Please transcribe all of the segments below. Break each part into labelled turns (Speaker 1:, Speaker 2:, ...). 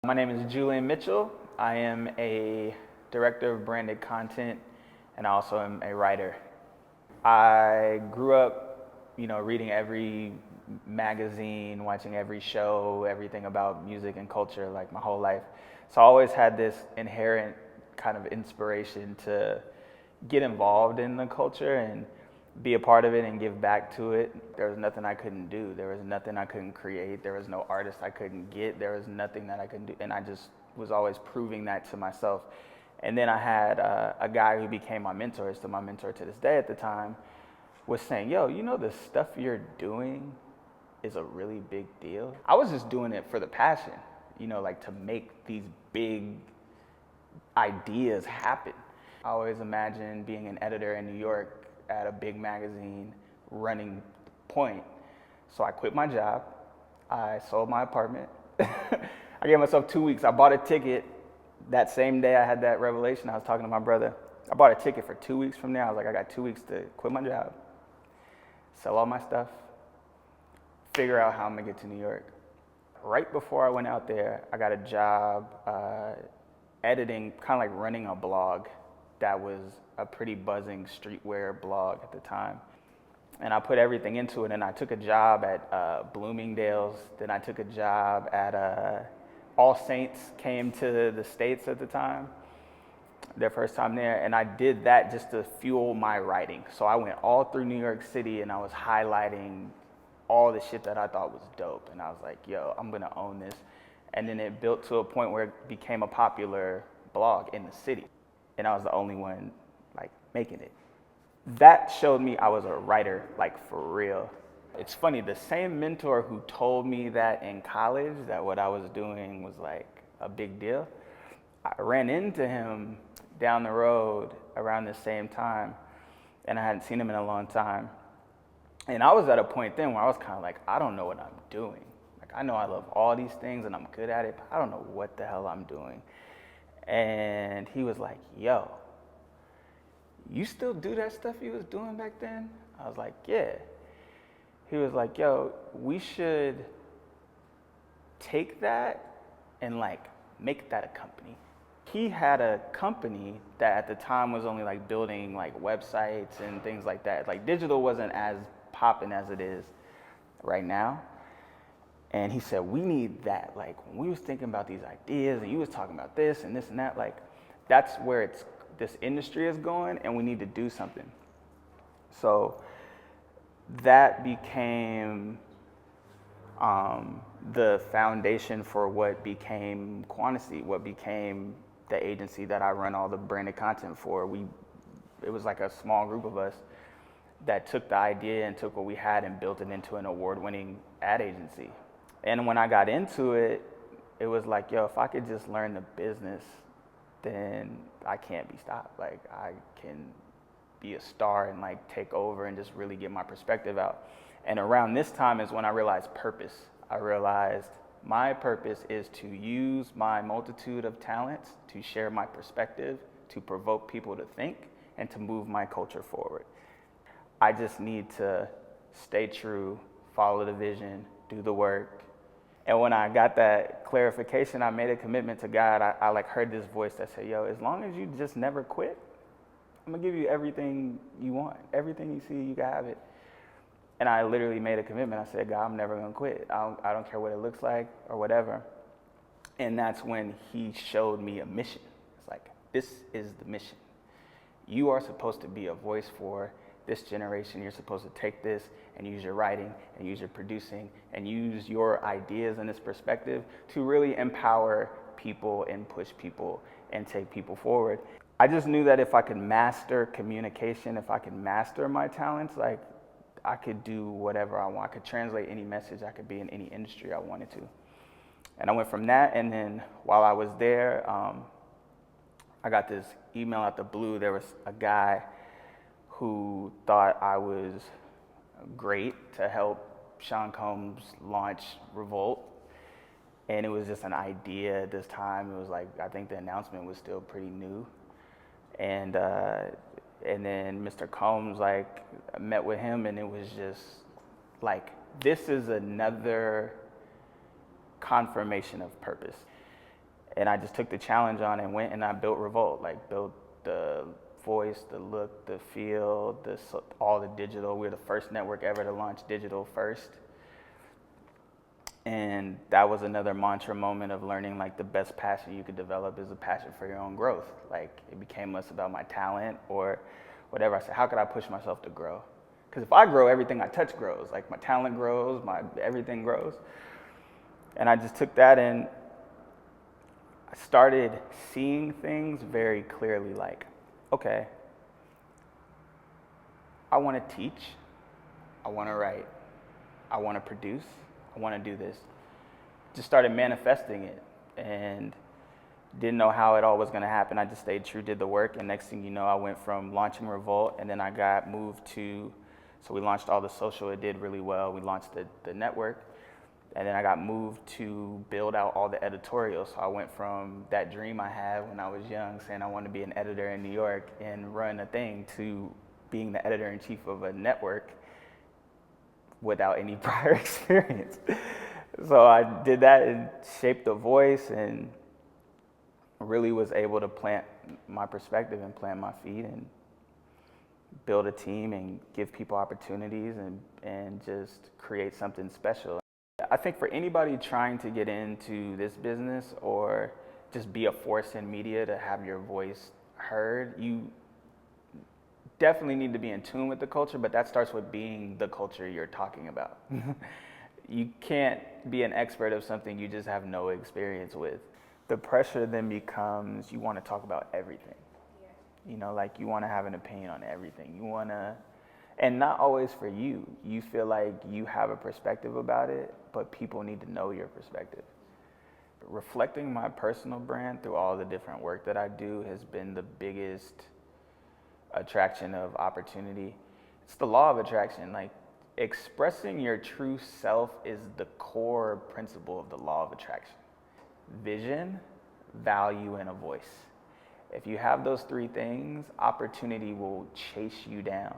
Speaker 1: My name is Julian Mitchell. I am a director of branded content and I also am a writer. I grew up, reading every magazine, watching every show, everything about music and culture like my whole life. So I always had this inherent kind of inspiration to get involved in the culture and be a part of it and give back to it. There was nothing I couldn't do. There was nothing I couldn't create. There was no artist I couldn't get. There was nothing that I couldn't do. And I just was always proving that to myself. And then I had a guy who became my mentor, still my mentor to this day at the time, was saying, yo, the stuff you're doing is a really big deal. I was just doing it for the passion, like to make these big ideas happen. I always imagined being an editor in New York at a big magazine running point. So I quit my job. I sold my apartment. I gave myself 2 weeks. I bought a ticket that same day I had that revelation. I was talking to my brother. I bought a ticket for 2 weeks from there. I was like, I got 2 weeks to quit my job, sell all my stuff, figure out how I'm gonna get to New York. Right before I went out there, I got a job editing, kind of like running a blog that was a pretty buzzing streetwear blog at the time. And I put everything into it, and I took a job at Bloomingdale's, then I took a job at All Saints came to the States at the time, their first time there, and I did that just to fuel my writing. So I went all through New York City and I was highlighting all the shit that I thought was dope, and I was like, yo, I'm gonna own this. And then it built to a point where it became a popular blog in the city, and I was the only one like making it. That showed me I was a writer, like for real. It's funny, the same mentor who told me that in college, that what I was doing was like a big deal, I ran into him down the road around the same time, and I hadn't seen him in a long time. And I was at a point then where I was kind of like, I don't know what I'm doing. Like, I know I love all these things and I'm good at it, but I don't know what the hell I'm doing. And he was like, yo, you still do that stuff you was doing back then? I was like, yeah. He was like, yo, we should take that and like make that a company. He had a company that at the time was only like building like websites and things like that. Like digital wasn't as popping as it is right now. And he said, we need that. Like when we was thinking about these ideas and you was talking about this and that, like that's where this industry is going and we need to do something. So that became the foundation for what became Quantity, what became the agency that I run all the branded content for. It was like a small group of us that took the idea and took what we had and built it into an award-winning ad agency. And when I got into it, it was like, yo, if I could just learn the business, then I can't be stopped. Like I can be a star and like take over and just really get my perspective out. And around this time is when I realized purpose. I realized my purpose is to use my multitude of talents to share my perspective, to provoke people to think, and to move my culture forward. I just need to stay true, follow the vision, do the work. And when I got that clarification, I made a commitment to God. I like heard this voice that said, yo, as long as you just never quit, I'm gonna give you everything you want. Everything you see, you can have it. And I literally made a commitment. I said, God, I'm never gonna quit. I don't care what it looks like or whatever. And that's when he showed me a mission. It's like, this is the mission. You are supposed to be a voice for this generation. You're supposed to take this and use your writing and use your producing and use your ideas and this perspective to really empower people and push people and take people forward. I just knew that if I could master communication, if I could master my talents, like I could do whatever I want. I could translate any message. I could be in any industry I wanted to. And I went from that, and then while I was there, I got this email out the blue. There was a guy who thought I was great to help Sean Combs launch Revolt. And it was just an idea at this time. It was like, I think the announcement was still pretty new. And then Mr. Combs, like, I met with him, and it was just like, this is another confirmation of purpose. And I just took the challenge on and went and I built Revolt, like built the voice, the look, the feel, all the digital. We were the first network ever to launch digital first. And that was another mantra moment of learning, like, the best passion you could develop is a passion for your own growth. Like, it became less about my talent or whatever. I said, how could I push myself to grow? Because if I grow, everything I touch grows. Like, my talent grows, my everything grows. And I just took that and I started seeing things very clearly, like, okay, I want to teach, I want to write, I want to produce, I want to do this. Just started manifesting it and didn't know how it all was going to happen. I just stayed true, did the work, and next thing you know, I went from launching Revolt, and then I got moved to, so we launched all the social, it did really well. We launched the network, and then I got moved to build out all the editorial. So I went from that dream I had when I was young, saying I wanted to be an editor in New York and run a thing, to being the editor-in-chief of a network without any prior experience. So I did that and shaped the voice and really was able to plant my perspective and plant my feet and build a team and give people opportunities and just create something special. I think for anybody trying to get into this business or just be a force in media to have your voice heard, you definitely need to be in tune with the culture, but that starts with being the culture you're talking about. You can't be an expert of something you just have no experience with. The pressure then becomes you want to talk about everything. Yeah. You know, like you want to have an opinion on everything. You want to, and not always for you. You feel like you have a perspective about it, but people need to know your perspective. Reflecting my personal brand through all the different work that I do has been the biggest attraction of opportunity. It's the law of attraction. Like, expressing your true self is the core principle of the law of attraction. Vision, value, and a voice. If you have those three things, opportunity will chase you down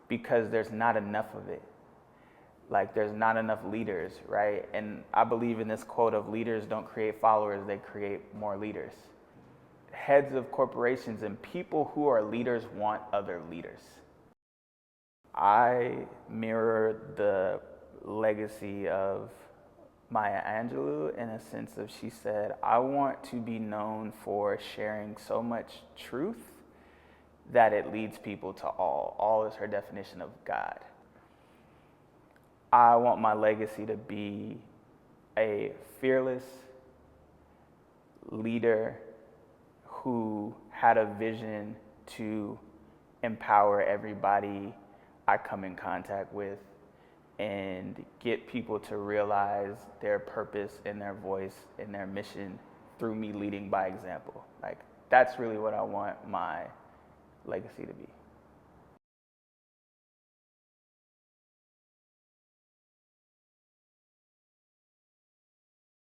Speaker 1: because there's not enough of it. Like, there's not enough leaders, right? And I believe in this quote of leaders don't create followers, they create more leaders. Heads of corporations and people who are leaders want other leaders. I mirror the legacy of Maya Angelou in a sense of, she said, I want to be known for sharing so much truth that it leads people to all. All is her definition of God. I want my legacy to be a fearless leader who had a vision to empower everybody I come in contact with and get people to realize their purpose and their voice and their mission through me leading by example. Like, that's really what I want my legacy to be.